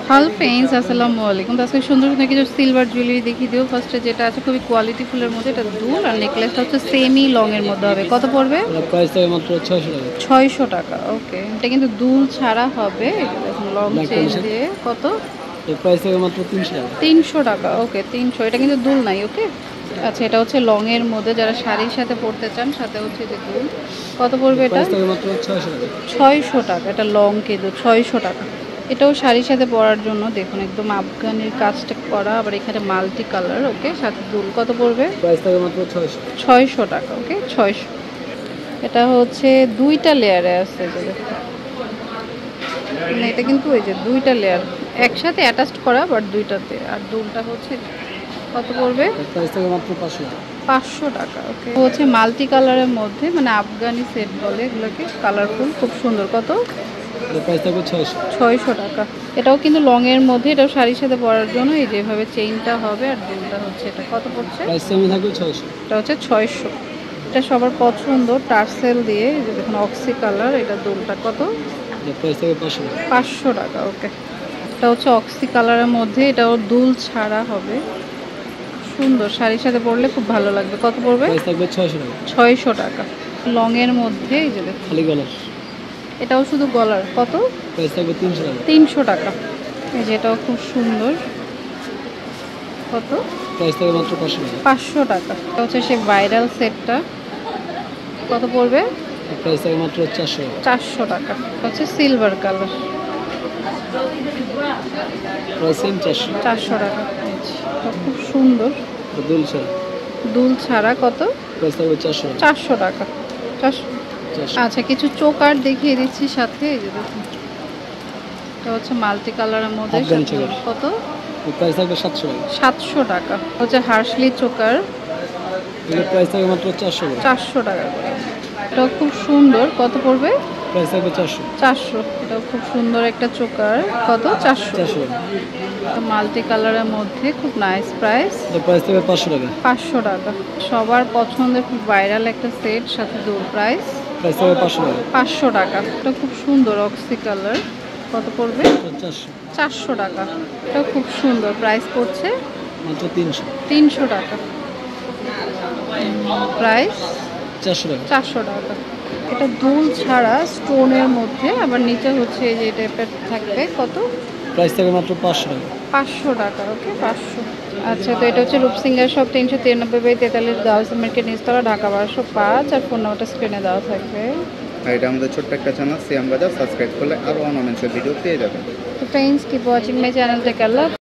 Hello friends, আসসালামু আলাইকুম। তো আজকে সুন্দর সুন্দর কিছু সিলভার জুয়েলারি দেখিয়ে দিও। ফার্স্টে যেটা আছে খুবই কোয়ালিটি ফুলের মধ্যে, এটা দুল আর নেকলেসটা হচ্ছে সেমি লং এর মধ্যে হবে। কত পড়বে? প্রাইস থাকে মাত্র 600 টাকা। 600 টাকা। ওকে, এটা কিন্তু দুল ছাড়া হবে। দেখুন লং চেইন দিয়ে। কত? এর প্রাইস থাকে মাত্র 300 টাকা। 300 টাকা। ওকে 300। এটা কিন্তু দুল নাই। ওকে, আচ্ছা এটা হচ্ছে লং এর মধ্যে, যারা শাড়ির সাথে পরতে চান, সাথে হচ্ছে যে দুল। কত পড়বে এটা? প্রাইস থাকে মাত্র 600 টাকা। 600 টাকা। এটা লং কিন্তু 600 টাকা। এটাও শাড়ির সাথে পরার জন্য দেখুন একদম আফগানের কাজটা করা, আবার এখানে মাল্টি কালার। ওকে, সাথে দুল। কত পড়বে? প্রাইস থাকে মাত্র 600। 600 টাকা। ওকে 600। এটা হচ্ছে দুইটা লেয়ারে আছে যে দেখুন, মানে এটা কিন্তু ওই যে দুইটা লেয়ার একসাথে অ্যাটাচড করা, বাট দুইটাতে। আর দুলটা হচ্ছে কত পড়বে? প্রাইস থাকে মাত্র 500 টাকা। 500 টাকা। ওকে, হচ্ছে মাল্টি কালারের মধ্যে, মানে আফগানি সেট বলে এগুলোকে, কালারফুল, খুব সুন্দর। কত? এর প্রাইস থাকে 600। 600 টাকা। এটাও কিন্তু লং এর মধ্যে, এটাও শাড়ির সাথে পরার জন্য। এই যেভাবে চেইনটা হবে আর দুলটা হচ্ছে। এটা কত পড়ছে? প্রাইস সেমি থাকে 600। এটা হচ্ছে 600। এটা সবার পছন্দ, টার্সেল দিয়ে। এই যে দেখুন অক্সি কালার, এটা দুলটা কত? এর প্রাইস থাকে 500 টাকা। 500 টাকা। ওকে, এটা হচ্ছে অক্সি কালারের মধ্যে, এটাও দুল ছাড়া হবে। সুন্দর, শাড়ির সাথে পরলে খুব ভালো লাগবে। কত পড়বে? প্রাইস থাকবে 600 টাকা। 600 টাকা। লং এর মধ্যে এই যে দেখুন, খালি গলার। এটাও শুধু গলার। কত? প্রাইস থাকবে 300 টাকা। 300 টাকা। এই যে এটাও খুব সুন্দর। কত? প্রাইস থাকে মাত্র 500 টাকা। 500 টাকা। এটা হচ্ছে সেই ভাইরাল সেটটা। কত পড়বে? এর প্রাইস থাকে মাত্র 400 টাকা। 400 টাকা। এটা হচ্ছে সিলভার কালার। Price same 400। 400 টাকা। এই যে, এটা খুব সুন্দর। দুল ছাড়া। দুল ছাড়া। কত? প্রাইস থাকবে 400 টাকা। 400 টাকা। 400। আচ্ছা, কিছু চোকার দেখিয়ে দিচ্ছি সাথে। এই যে দেখুন, এটা হচ্ছে মাল্টি কালারের মধ্যে। আফগান চোকার। কত? এর প্রাইস থাকবে 700 টাকা। 700 টাকা। হচ্ছে হার্শলি চোকার। এর প্রাইস থাকে মাত্র 400 টাকা। 400 টাকা করে। এটাও খুব সুন্দর। কত পড়বে? প্রাইস থাকবে 400। 400। এটাও খুব সুন্দর একটা চোকার। কত? 400। 400 টাকা। মাল্টি কালারের মধ্যে, খুব নাইস প্রাইস। এর প্রাইস থাকবে 500 টাকা। 500 টাকা। সবার পছন্দের খুব ভাইরাল একটা সেট, সাথে দুল। প্রাইস? প্রাইস থাকবে 500 টাকা। 500 টাকা। এটা খুব সুন্দর অক্সি কালার। কত পড়বে? 400। 400 টাকা। এটা খুব সুন্দর। প্রাইস পড়ছে মাত্র 300। 300 টাকা। প্রাইস 400 টাকা। 400 টাকা। এটা দুল ছাড়া স্টোনের মধ্যে, আবার নিচে হচ্ছে এই যে টাইপের থাকবে। কত? প্রাইস থাকে মাত্র 500 টাকা। 500 টাকা। ওকে 500। আচ্ছা, তো এটা হচ্ছে রূপসিঙ্গার শপ, 393/43 গার্লস মার্কেট, নিচতলা, ঢাকা 1205। আর ফোন নাম্বারটা স্ক্রিনে দেওয়া থাকবে। আর এটা আমাদের ছোট্ট একটা চ্যানেল, সিয়াম বাজার। সাবস্ক্রাইব করলে আরও অর্নামেন্টসের ভিডিও পেয়ে যাবেন। তো friends, keep watching my channel. Take care.